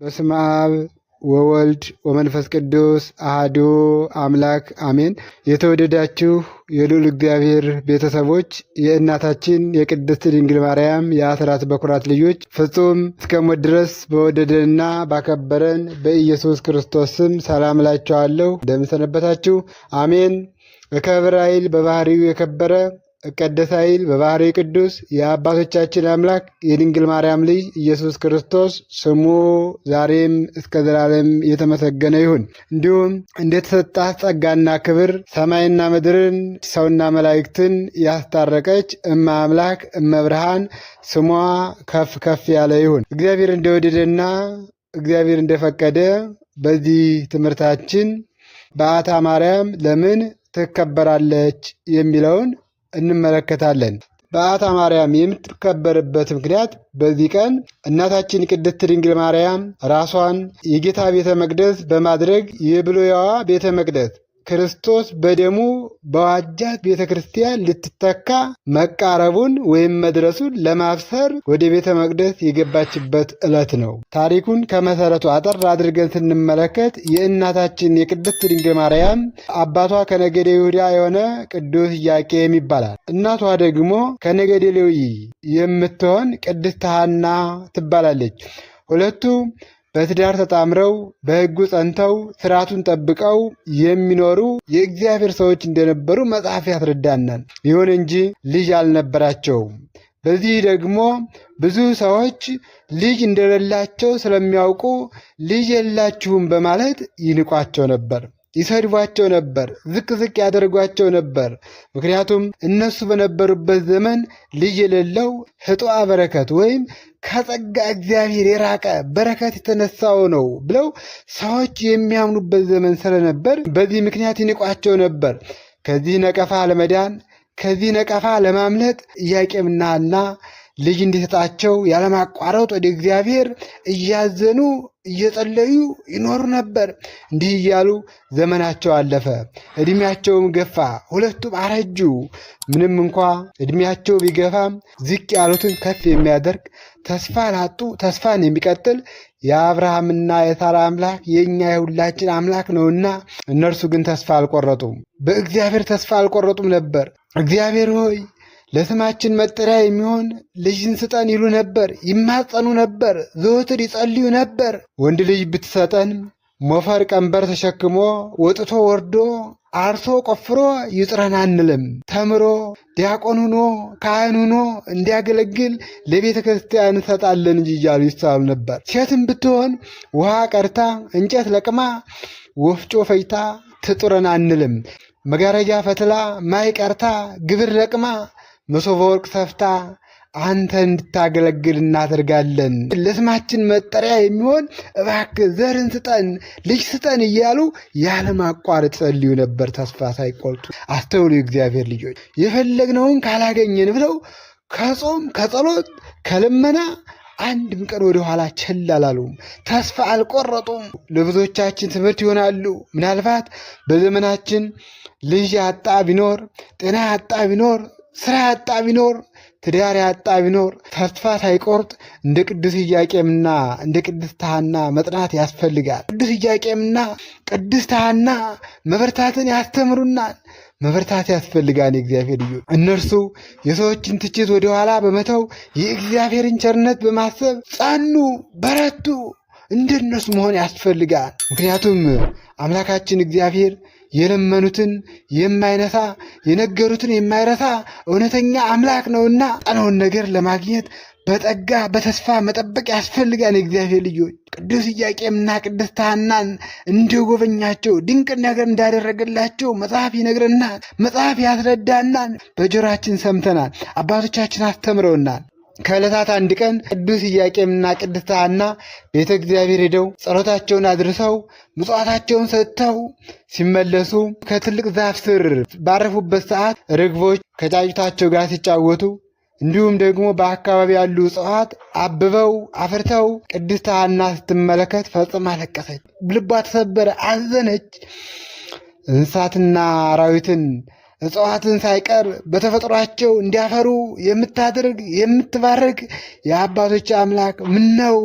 በስመ አብ ወወልድ ወመንፈስ ቅዱስ አሐዱ አምላክ አሜን። የተወደዳችሁ የልዑል እግዚአብሔር ቤተሰቦች የእናታችን የቅድስት ድንግል ማርያም የአስራት በኩራት ልጆች ፍጹም እስከ ሞት ድረስ በወደደንና ባከበረን በኢየሱስ ክርስቶስ ስም ሰላም እላችኋለሁ። እንደምን ሰነበታችሁ? አሜን። በክብረ ኃይል በባህሪው የከበረ እቀደስ ኃይል በባህሪ ቅዱስ የአባቶቻችን አምላክ የድንግል ማርያም ልጅ ኢየሱስ ክርስቶስ ስሙ ዛሬም እስከ ዘላለም የተመሰገነ ይሁን። እንዲሁም እንደተሰጣት ጸጋና ክብር ሰማይና ምድርን ሰውና መላእክትን ያስታረቀች እመ አምላክ እመ ብርሃን ስሟ ከፍ ከፍ ያለ ይሁን። እግዚአብሔር እንደወደደና እግዚአብሔር እንደፈቀደ በዚህ ትምህርታችን በዓታ ማርያም ለምን ትከበራለች የሚለውን እንመለከታለን። በዓታ ማርያም የምትከበርበት ምክንያት በዚህ ቀን እናታችን ቅድስት ድንግል ማርያም ራሷን የጌታ ቤተ መቅደስ በማድረግ የብሉይዋ ቤተ መቅደስ ክርስቶስ በደሙ በዋጃት ቤተ ክርስቲያን ልትተካ መቃረቡን ወይም መድረሱን ለማብሰር ወደ ቤተ መቅደስ የገባችበት ዕለት ነው። ታሪኩን ከመሰረቱ አጠር አድርገን ስንመለከት የእናታችን የቅድስት ድንግል ማርያም አባቷ ከነገደ ይሁዳ የሆነ ቅዱስ ኢያቄም ይባላል። እናቷ ደግሞ ከነገደ ሌዊ የምትሆን ቅድስት ሐና ትባላለች። ሁለቱ በትዳር ተጣምረው በሕጉ ጸንተው ሥርዓቱን ጠብቀው የሚኖሩ የእግዚአብሔር ሰዎች እንደነበሩ መጽሐፍ ያስረዳናል። ይሁን እንጂ ልጅ አልነበራቸውም። በዚህ ደግሞ ብዙ ሰዎች ልጅ እንደሌላቸው ስለሚያውቁ ልጅ የላችሁም በማለት ይንቋቸው ነበር፣ ይሰድቧቸው ነበር፣ ዝቅ ዝቅ ያደርጓቸው ነበር። ምክንያቱም እነሱ በነበሩበት ዘመን ልጅ የሌለው ህጡአ በረከት ወይም ከጸጋ እግዚአብሔር የራቀ በረከት የተነሳው ነው ብለው ሰዎች የሚያምኑበት ዘመን ስለነበር በዚህ ምክንያት ይንቋቸው ነበር። ከዚህ ነቀፋ ለመዳን ከዚህ ነቀፋ ለማምለጥ ኢያቄምና ሐና ልጅ እንዲሰጣቸው ያለማቋረጥ ወደ እግዚአብሔር እያዘኑ እየጸለዩ ይኖሩ ነበር። እንዲህ እያሉ ዘመናቸው አለፈ፣ ዕድሜያቸውም ገፋ፣ ሁለቱም አረጁ። ምንም እንኳ ዕድሜያቸው ቢገፋም ዝቅ ያሉትን ከፍ የሚያደርግ ተስፋ ላጡ ተስፋን የሚቀጥል የአብርሃምና የሳራ አምላክ የእኛ የሁላችን አምላክ ነውና እነርሱ ግን ተስፋ አልቆረጡም። በእግዚአብሔር ተስፋ አልቆረጡም ነበር። እግዚአብሔር ሆይ ለስማችን መጠሪያ የሚሆን ልጅን ስጠን ይሉ ነበር፣ ይማጸኑ ነበር፣ ዘወትር ይጸልዩ ነበር። ወንድ ልጅ ብትሰጠን ሞፈር ቀንበር ተሸክሞ ወጥቶ ወርዶ አርሶ ቆፍሮ ይጥረን አንልም። ተምሮ ዲያቆን ሆኖ ካህን ሆኖ እንዲያገለግል ለቤተ ክርስቲያን እንሰጣለን እንጂ እያሉ ይሳሉ ነበር። ሴትም ብትሆን ውሃ ቀርታ እንጨት ለቅማ ወፍጮ ፈይታ ትጥረን አንልም። መጋረጃ ፈትላ ማይ ቀርታ ግብር ለቅማ መሶበ ወርቅ ሰፍታ አንተ እንድታገለግል እናደርጋለን። ለስማችን መጠሪያ የሚሆን እባክህ ዘርን ስጠን፣ ልጅ ስጠን እያሉ ያለማቋረጥ ጸልዩ ነበር፣ ተስፋ ሳይቆርጡ። አስተውሉ የእግዚአብሔር ልጆች፣ የፈለግነውን ካላገኘን ብለው ከጾም ከጸሎት ከልመና አንድም ቀን ወደ ኋላ ቸል አላሉም፣ ተስፋ አልቆረጡም። ለብዙዎቻችን ትምህርት ይሆናሉ። ምናልባት በዘመናችን ልጅ ያጣ ቢኖር፣ ጤና ያጣ ቢኖር፣ ስራ ያጣ ቢኖር፣ ትዳር ያጣ ቢኖር ተስፋ ሳይቆርጥ እንደ ቅዱስ ኢያቄምና እንደ ቅድስት ሐና መጽናት ያስፈልጋል። ቅዱስ ኢያቄምና ቅድስት ሐና መበርታትን ያስተምሩናል። መበርታት ያስፈልጋል። የእግዚአብሔር ልጆች እነርሱ የሰዎችን ትችት ወደኋላ በመተው የእግዚአብሔርን ቸርነት በማሰብ ጸኑ፣ በረቱ። እንደነሱ መሆን ያስፈልጋል። ምክንያቱም አምላካችን እግዚአብሔር የለመኑትን የማይነሳ የነገሩትን የማይረሳ እውነተኛ አምላክ ነውና ጠነውን ነገር ለማግኘት በጠጋ በተስፋ መጠበቅ ያስፈልጋል። የእግዚአብሔር ልጆች ቅዱስ ኢያቄምና ቅድስት ሐናን እንደጎበኛቸው ድንቅ ነገር እንዳደረገላቸው መጽሐፍ ይነግረናል፣ መጽሐፍ ያስረዳናል፣ በጆሮአችን ሰምተናል፣ አባቶቻችን አስተምረውናል። ከዕለታት አንድ ቀን ቅዱስ ኢያቄምና ቅድስት ሐና ቤተ እግዚአብሔር ሄደው ጸሎታቸውን አድርሰው ምጽዋታቸውን ሰጥተው ሲመለሱ ከትልቅ ዛፍ ስር ባረፉበት ሰዓት ርግቦች ከጫጩታቸው ጋር ሲጫወቱ እንዲሁም ደግሞ በአካባቢ ያሉ እጽዋት አብበው አፍርተው ቅድስት ሐና ስትመለከት ፈጽማ አለቀሰች። ልቧ ተሰበረ፣ አዘነች። እንስሳትና አራዊትን እጽዋትን ሳይቀር በተፈጥሯቸው እንዲያፈሩ የምታደርግ የምትባርክ የአባቶች አምላክ ምነው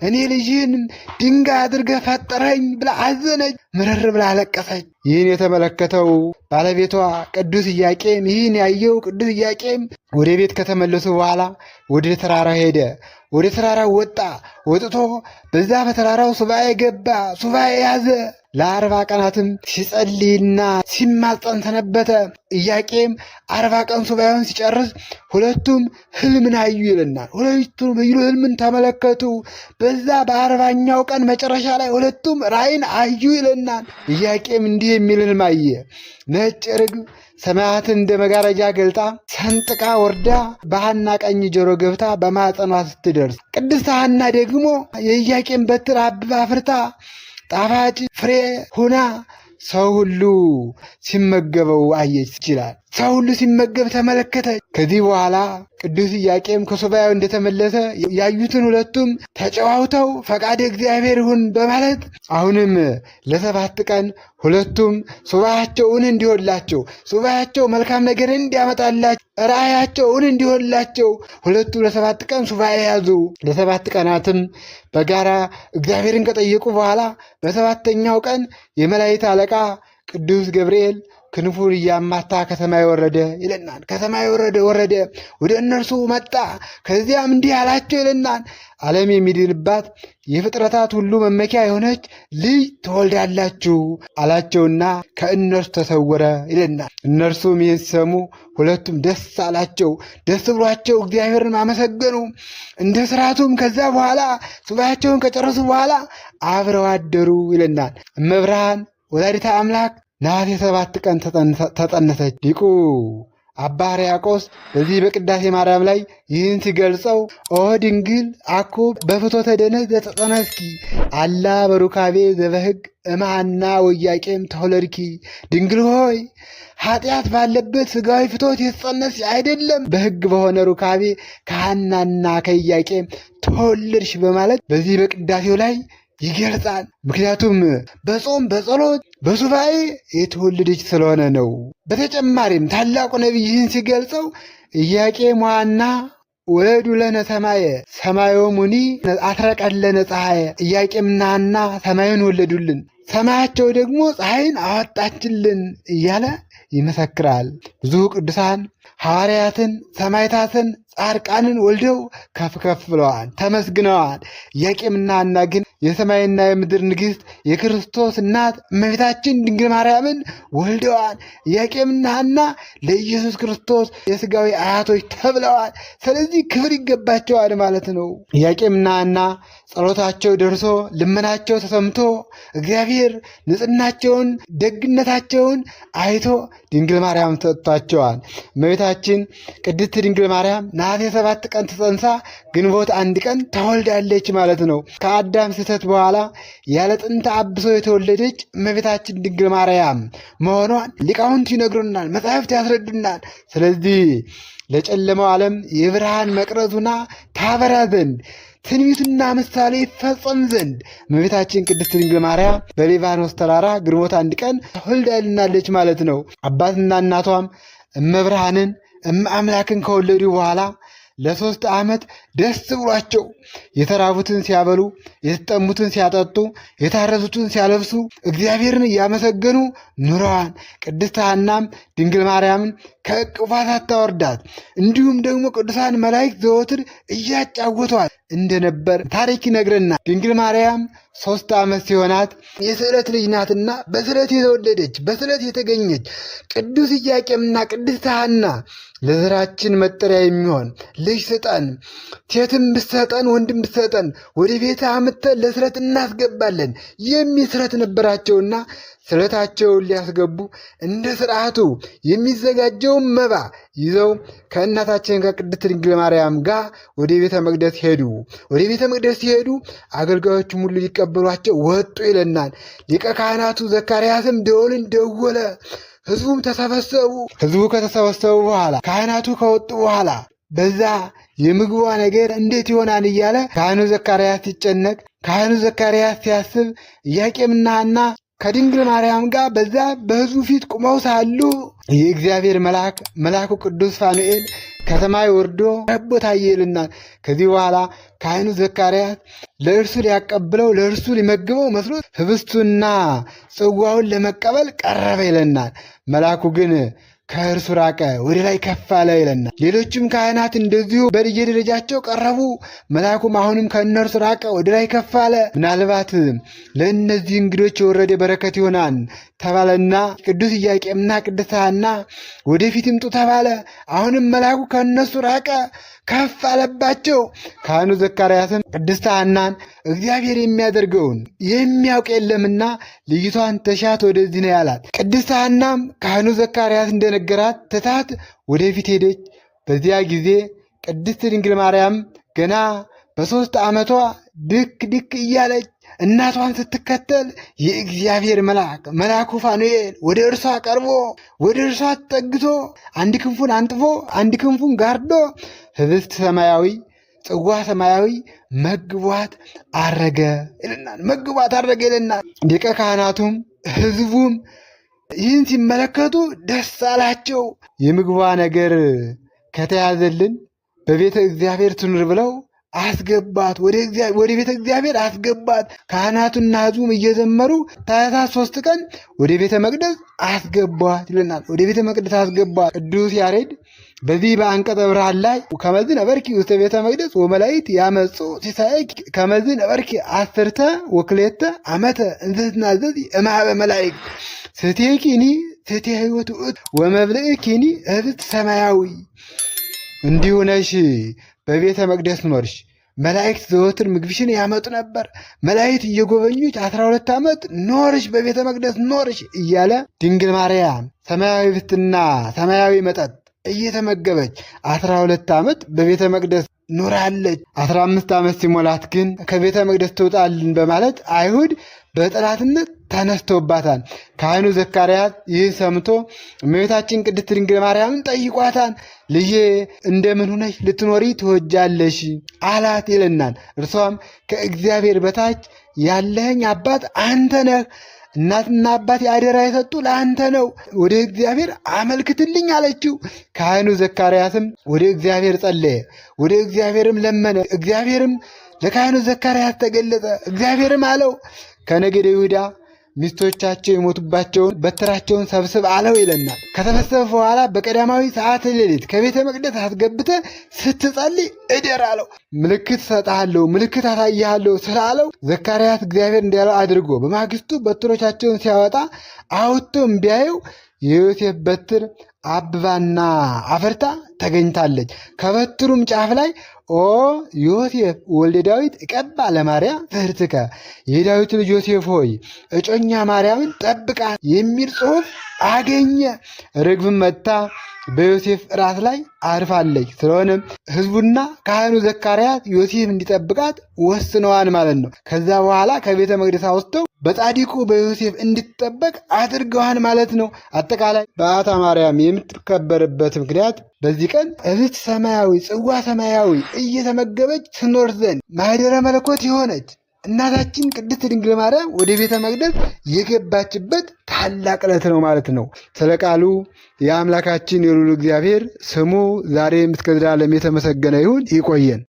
እኔ ልጅህን ድንጋይ አድርገህ ፈጠረኝ ብላ አዘነች፣ ምርር ብላ አለቀሰች። ይህን የተመለከተው ባለቤቷ ቅዱስ ኢያቄም፣ ይህን ያየው ቅዱስ ኢያቄም ወደ ቤት ከተመለሱ በኋላ ወደ ተራራ ሄደ። ወደ ተራራው ወጣ። ወጥቶ በዛ በተራራው ሱባኤ ገባ። ሱባኤ ያዘ። ለ40 ቀናትም ሲጸልይና ሲማጸን ሰነበተ። ኢያቄም 40 ቀን ሱባኤውን ሲጨርስ ሁለቱም ሕልምን አዩ ይለናል። ሁለቱም ሕልምን ተመለከቱ። በዛ በ40ኛው ቀን መጨረሻ ላይ ሁለቱም ራእይን አዩ ይለናል። ኢያቄም እንዲህ የሚል ሕልም አየ። ነጭ ርግብ ሰማያትን እንደ መጋረጃ ገልጣ ሰንጥቃ ወርዳ በሐና ቀኝ ጆሮ ገብታ በማኅፀኗ ስትደርስ ቅድስት ሐና ደግሞ የኢያቄም በትር አብባ አፍርታ ጣፋጭ ፍሬ ሁና ሰው ሁሉ ሲመገበው አየች ይችላል። ሰው ሁሉ ሲመገብ ተመለከተች። ከዚህ በኋላ ቅዱስ ኢያቄም ከሱባኤው እንደተመለሰ ያዩትን ሁለቱም ተጨዋውተው ፈቃደ እግዚአብሔር ይሁን በማለት አሁንም ለ7 ቀን ሁለቱም ሱባኤያቸው እውን እንዲሆንላቸው፣ ሱባኤያቸው መልካም ነገር እንዲያመጣላቸው፣ ራእያቸው እውን እንዲሆንላቸው ሁለቱም ለ7 ቀን ሱባኤ ያዙ። ለ7 ቀናትም በጋራ እግዚአብሔርን ከጠየቁ በኋላ በ7ኛው ቀን የመላእክት አለቃ ቅዱስ ገብርኤል ክንፉን እያማታ ከሰማይ ወረደ ይለናል። ከሰማይ ወረደ ወደ እነርሱ መጣ። ከዚያም እንዲህ አላቸው ይለናል። ዓለም የሚድንባት የፍጥረታት ሁሉ መመኪያ የሆነች ልጅ ትወልዳላችሁ አላቸውና ከእነርሱ ተሰወረ ይለናል። እነርሱም ይህን ሲሰሙ ሁለቱም ደስ አላቸው። ደስ ብሏቸው እግዚአብሔርን አመሰገኑ። እንደ ስርዓቱም ከዛ በኋላ ሱባኤያቸውን ከጨረሱ በኋላ አብረው አደሩ ይለናል። እመብርሃን ወላዲተ አምላክ ነሐሴ 7 ቀን ተጸነሰች። ሊቁ አባ ሕርያቆስ በዚህ በቅዳሴ ማርያም ላይ ይህን ሲገልጸው ኦ ድንግል አኮ በፍትወተ ደነስ ዘተጸነስኪ አላ በሩካቤ ዘበሕግ እምሐና ወኢያቄም ተወለድኪ። ድንግል ሆይ ኃጢአት ባለበት ሥጋዊ ፍትወት የተጸነስሽ አይደለም፣ በሕግ በሆነ ሩካቤ ከሐናና ከኢያቄም ተወለድሽ በማለት በዚህ በቅዳሴው ላይ ይገልጻል። ምክንያቱም በጾም በጸሎት በሱባኤ የተወለደች ስለሆነ ነው። በተጨማሪም ታላቁ ነቢይ ይህን ሲገልጸው ኢያቄም ወሐና ወለዱ ለነ ሰማየ ሰማዮሙኒ አትረቀለነ ፀሐየ። ኢያቄምና ሐና ሰማዩን ወለዱልን፣ ሰማያቸው ደግሞ ፀሐይን አወጣችልን እያለ ይመሰክራል። ብዙ ቅዱሳን ሐዋርያትን፣ ሰማዕታትን፣ ጻድቃንን ወልደው ከፍ ከፍ ብለዋል፣ ተመስግነዋል። ኢያቄምና ሐና ግን የሰማይና የምድር ንግሥት የክርስቶስ እናት እመቤታችን ድንግል ማርያምን ወልደዋል። ኢያቄምና ሐና ለኢየሱስ ክርስቶስ የሥጋዊ አያቶች ተብለዋል። ስለዚህ ክብር ይገባቸዋል ማለት ነው። ኢያቄምና ሐና ጸሎታቸው ደርሶ ልመናቸው ተሰምቶ እግዚአብሔር ንጽሕናቸውን ደግነታቸውን አይቶ ድንግል ማርያም ሰጥቷቸዋል። እመቤታችን ቅድስት ድንግል ማርያም ነሐሴ 7 ቀን ተጸንሳ ግንቦት 1 ቀን ተወልዳለች ማለት ነው። ከአዳም ስህተት በኋላ ያለ ጥንተ አብሶ የተወለደች እመቤታችን ድንግል ማርያም መሆኗን ሊቃውንት ይነግሩናል፣ መጻሕፍት ያስረዱናል። ስለዚህ ለጨለማው ዓለም የብርሃን መቅረዙና ታበራ ዘንድ ትንቢቱና ምሳሌ ይፈጸም ዘንድ እመቤታችን ቅድስት ድንግል ማርያም በሊባኖስ ተራራ ግንቦት 1 ቀን ተወልዳልናለች ማለት ነው። አባትና እናቷም እመብርሃንን እመአምላክን ከወለዱ በኋላ ለ3 ዓመት ደስ ብሏቸው የተራቡትን ሲያበሉ፣ የተጠሙትን ሲያጠጡ፣ የታረዙትን ሲያለብሱ እግዚአብሔርን እያመሰገኑ ኑረዋን። ቅድስት ሐናም ድንግል ማርያምን ከእቅፏ ሳታወርዳት እንዲሁም ደግሞ ቅዱሳን መላእክት ዘወትር እያጫወቷት እንደነበር ታሪክ ይነግረናል። ድንግል ማርያም 3 ዓመት ሲሆናት የስዕለት ልጅ ናትና በስዕለት የተወለደች በስዕለት የተገኘች ቅዱስ ኢያቄምና ቅድስት ሐና ለዘራችን መጠሪያ የሚሆን ልጅ ስጠን፣ ሴትም ብትሰጠን ወንድም ብትሰጠን ወደ ቤት አምጥተን ለስዕለት እናስገባለን የሚል ስዕለት ነበራቸውና ስዕለታቸውን ሊያስገቡ እንደ ስርዓቱ የሚዘጋጀውን መባ ይዘው ከእናታችን ከቅድስት ድንግል ማርያም ጋር ወደ ቤተ መቅደስ ሄዱ። ወደ ቤተ መቅደስ ሲሄዱ አገልጋዮቹም ሁሉ ሊቀበሏቸው ወጡ ይለናል። ሊቀ ካህናቱ ዘካርያስም ደወልን ደወለ። ሕዝቡም ተሰበሰቡ። ሕዝቡ ከተሰበሰቡ በኋላ ካህናቱ ከወጡ በኋላ በዛ የምግቧ ነገር እንዴት ይሆናል እያለ ካህኑ ዘካርያስ ሲጨነቅ፣ ካህኑ ዘካርያስ ሲያስብ ኢያቄምና ሐና ከድንግል ማርያም ጋር በዛ በሕዝቡ ፊት ቁመው ሳሉ የእግዚአብሔር መልአኩ ቅዱስ ፋኑኤል ከሰማይ ወርዶ ረቦ ታየ ይልናል። ከዚህ በኋላ ካህኑ ዘካርያስ ለእርሱ ሊያቀብለው ለእርሱ ሊመግበው መስሎት ህብስቱና ጽዋውን ለመቀበል ቀረበ ይለናል። መልአኩ ግን ከእርሱ ራቀ፣ ወደ ላይ ከፍ አለ ይለናል። ሌሎችም ካህናት እንደዚሁ በየደረጃቸው ቀረቡ። መልአኩም አሁንም ከእነርሱ ራቀ፣ ወደ ላይ ከፍ አለ። ምናልባት ለእነዚህ እንግዶች የወረደ በረከት ይሆናል ተባለና ቅዱስ ኢያቄምና ቅድስት ሐና ወደፊት ይምጡ ተባለ። አሁንም መልአኩ ከእነሱ ራቀ፣ ከፍ አለባቸው። ካህኑ ዘካርያስም ቅድስት ሐናን እግዚአብሔር የሚያደርገውን የሚያውቅ የለምና ልጅቷን ተሻት ወደዚህ ነው ያላት። ቅድስት ሐናም ካህኑ ዘካርያስ እንደነገራት ትታት ወደፊት ሄደች። በዚያ ጊዜ ቅድስት ድንግል ማርያም ገና በ3 ዓመቷ ድክ ድክ እያለች እናቷን ስትከተል የእግዚአብሔር መልአኩ ፋኑኤል ወደ እርሷ ቀርቦ ወደ እርሷ ተጠግቶ አንድ ክንፉን አንጥፎ አንድ ክንፉን ጋርዶ ህብስት ሰማያዊ ጽዋ ሰማያዊ መግቧት አረገ ይለናል። ሊቀ ካህናቱም ህዝቡም ይህን ሲመለከቱ ደስ አላቸው። የምግቧ ነገር ከተያዘልን በቤተ እግዚአብሔር ትኑር ብለው አስገባት፣ ወደ ቤተ እግዚአብሔር አስገባት። ካህናቱና ህዝቡም እየዘመሩ ታኅሳስ 3 ቀን ወደ ቤተ መቅደስ አስገባት ይለናል። ወደ ቤተ መቅደስ አስገባት። ቅዱስ ያሬድ በዚህ በአንቀጸ ብርሃን ላይ ከመዝ ነበርኪ ውስተ ቤተ መቅደስ ወመላእክት ያመጹ ሲሳይኪ ከመዝ ነበርኪ 10 ወክሌተ ዓመተ እንዘ ትናዘዝ እምኀበ መላእክት ስትኪኒ ስቴ ሕይወት ውእቱ ወመብልዕኪኒ ህብስት ሰማያዊ። እንዲሁ ነሽ በቤተ መቅደስ ኖርሽ፣ መላእክት ዘወትር ምግብሽን ያመጡ ነበር። መላእክት እየጎበኙች 12 ዓመት ኖርሽ፣ በቤተ መቅደስ ኖርሽ እያለ ድንግል ማርያም ሰማያዊ ህብስትና ሰማያዊ መጠጥ እየተመገበች 12 ዓመት በቤተ መቅደስ ኖራለች። 15 ዓመት ሲሞላት ግን ከቤተ መቅደስ ትውጣልን በማለት አይሁድ በጠላትነት ተነስተውባታል። ካህኑ ዘካርያስ ይህ ሰምቶ እመቤታችን ቅድስት ድንግል ማርያምን ጠይቋታል። ልጄ እንደምን ሆነሽ ልትኖሪ ትወጃለሽ አላት ይለናል። እርሷም ከእግዚአብሔር በታች ያለኸኝ አባት አንተ ነህ፣ እናትና አባት አደራ የሰጡ ለአንተ ነው፣ ወደ እግዚአብሔር አመልክትልኝ አለችው። ካህኑ ዘካርያስም ወደ እግዚአብሔር ጸለየ፣ ወደ እግዚአብሔርም ለመነ። እግዚአብሔርም ለካህኑ ዘካርያስ ተገለጸ። እግዚአብሔርም አለው ከነገደ ይሁዳ ሚስቶቻቸው የሞቱባቸውን በትራቸውን ሰብስብ አለው ይለናል። ከተሰበሰበ በኋላ በቀዳማዊ ሰዓት ሌሊት ከቤተ መቅደስ አስገብተ ስትጸልይ እደር አለው። ምልክት እሰጥሃለሁ፣ ምልክት አሳይሃለሁ ስላለው ዘካርያስ እግዚአብሔር እንዲያለው አድርጎ በማግስቱ በትሮቻቸውን ሲያወጣ አውጥቶም ቢያየው የዮሴፍ በትር አብባና አፈርታ ተገኝታለች። ከበትሩም ጫፍ ላይ ኦ ዮሴፍ ወልደ ዳዊት እቀባ ለማርያም ፍህርትከ፣ የዳዊት ልጅ ዮሴፍ ሆይ እጮኛ ማርያምን ጠብቃት የሚል ጽሑፍ አገኘ። ርግብም መጥታ በዮሴፍ ራስ ላይ አርፋለች። ስለሆነም ሕዝቡና ካህኑ ዘካርያስ ዮሴፍ እንዲጠብቃት ወስነዋል ማለት ነው። ከዛ በኋላ ከቤተ መቅደስ አውጥተው በጻዲቁ በዮሴፍ እንዲጠበቅ አድርገዋል ማለት ነው። አጠቃላይ በዓታ ማርያም የምትከበርበት ምክንያት በዚህ ቀን ህብስት ሰማያዊ ጽዋ ሰማያዊ እየተመገበች ትኖር ዘንድ ማኅደረ መለኮት የሆነች እናታችን ቅድስት ድንግል ማርያም ወደ ቤተ መቅደስ የገባችበት ታላቅ ዕለት ነው ማለት ነው። ስለ ቃሉ የአምላካችን የልዑል እግዚአብሔር ስሙ ዛሬም እስከ ዘላለም የተመሰገነ ይሁን። ይቆየን።